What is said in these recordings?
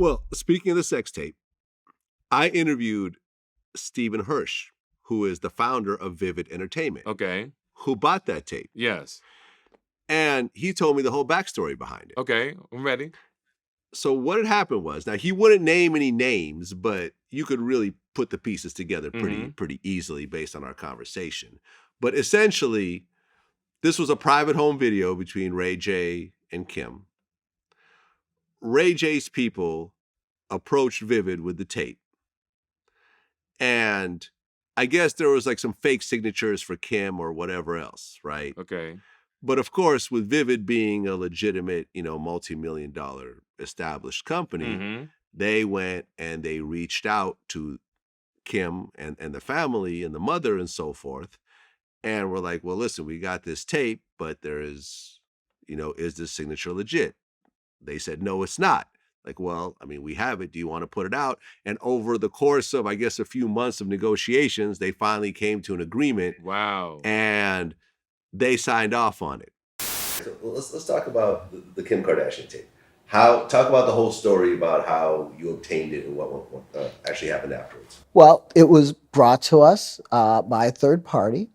Well, speaking of the sex tape, I interviewed Stephen Hirsch, who is the founder of Vivid Entertainment. Okay. Who bought that tape. Yes. And he told me the whole backstory behind it. Okay, I'm ready. So what had happened was, now he wouldn't name any names, but you could really put the pieces together pretty easily based on our conversation. But essentially, this was a private home video between Ray J and Kim. Ray J's people approached Vivid with the tape. And I guess there was like some fake signatures for Kim or whatever else, right? Okay. But of course, with Vivid being a legitimate, multi-million-dollar established company, they went and they reached out to Kim and the family and the mother and so forth. And we're like, well, listen, we got this tape, but there is, is this signature legit? They said, no, it's not. Like, well, I mean, we have it. Do you want to put it out? And over the course of, I guess, a few months of negotiations, they finally came to an agreement. Wow. And they signed off on it. So let's talk about the Kim Kardashian tape. Talk about the whole story about how you obtained it and what actually happened afterwards. Well, it was brought to us by a third party.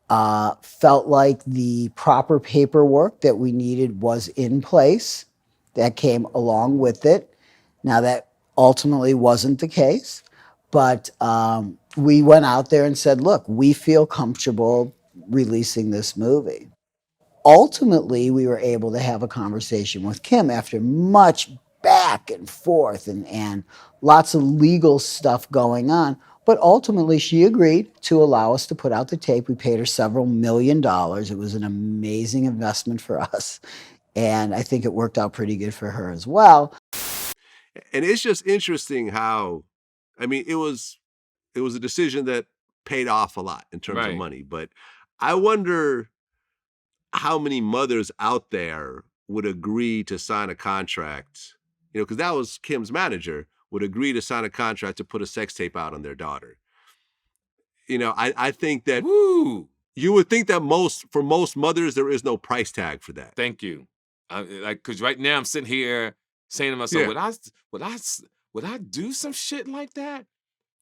Felt like the proper paperwork that we needed was in place. That came along with it. Now, that ultimately wasn't the case, but we went out there and said, look, we feel comfortable releasing this movie. Ultimately, we were able to have a conversation with Kim after much back and forth and lots of legal stuff going on. But ultimately, she agreed to allow us to put out the tape. We paid her several $1 million. It was an amazing investment for us. And I think it worked out pretty good for her as well. And it's just interesting how, I mean, it was a decision that paid off a lot in terms of money. But I wonder how many mothers out there would agree to sign a contract, because that was Kim's manager, would agree to sign a contract to put a sex tape out on their daughter. I think that you would think that for most mothers, there is no price tag for that. Thank you. Because right now I'm sitting here saying to myself, would I do some shit like that?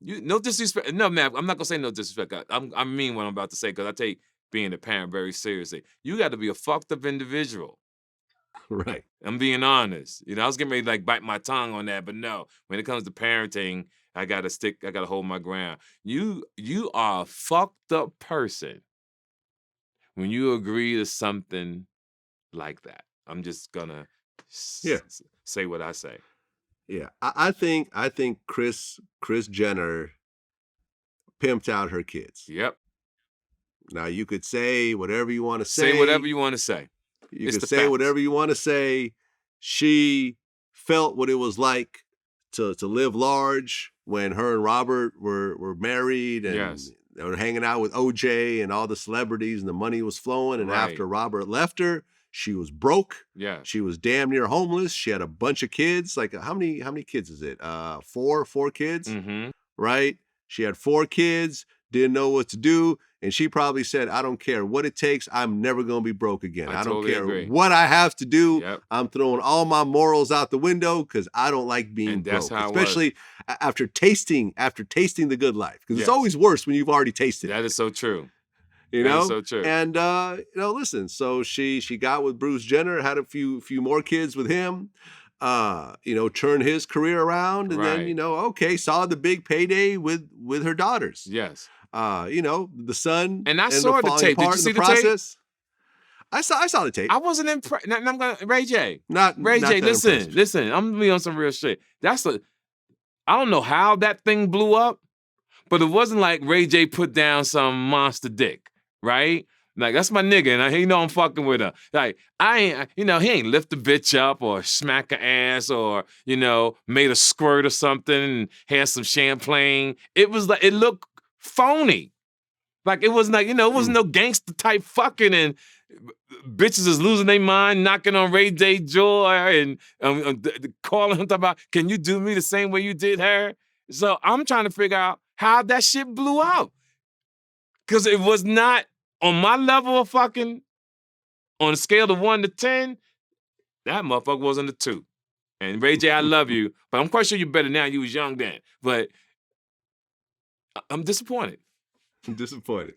No disrespect. No, man, I'm not gonna say no disrespect. I mean what I'm about to say because I take being a parent very seriously. You got to be a fucked up individual. Right. I'm being honest. I was getting ready to bite my tongue on that, but no. When it comes to parenting, I gotta hold my ground. You are a fucked up person when you agree to something like that. I'm just gonna say what I say. Yeah, I think Kris Jenner pimped out her kids. Yep. Now you could say whatever you want to say. Say whatever you want to say. You could say whatever you want to say. She felt what it was like to live large when her and Robert were married and they were hanging out with OJ and all the celebrities and the money was flowing. And after Robert left her, she was broke. Yeah. She was damn near homeless. She had a bunch of kids. Like how many kids is it? Four kids, right? She had 4 kids, didn't know what to do. And she probably said, I don't care what it takes. I'm never going to be broke again. I don't care what I have to do. Yep. I'm throwing all my morals out the window because I don't like being broke. Especially after tasting the good life. Because it's always worse when you've already tasted it. That is so true. That is so true. And, listen, so she got with Bruce Jenner, had a few more kids with him, turned his career around. And then, saw the big payday with her daughters. Yes. The son and I saw the tape. Did you see the process? Tape? I saw the tape. I wasn't impressed. I'm gonna Ray J. Ray J. Listen. I'm gonna be on some real shit. I don't know how that thing blew up, but it wasn't like Ray J put down some monster dick, right? Like that's my nigga, and I'm fucking with her. Like I ain't, he ain't lift the bitch up or smack her ass or made a squirt or something and had some champagne. It was like it looked phony. Like it was like, it wasn't no gangster type fucking and bitches is losing their mind, knocking on Ray J jaw and calling him talking about, can you do me the same way you did her? So I'm trying to figure out how that shit blew out. Cause it was not on my level of fucking, on a scale of 1 to 10, that motherfucker wasn't a 2. And Ray J, I love you, but I'm quite sure you're better now. You was young then. But I'm disappointed. I'm disappointed.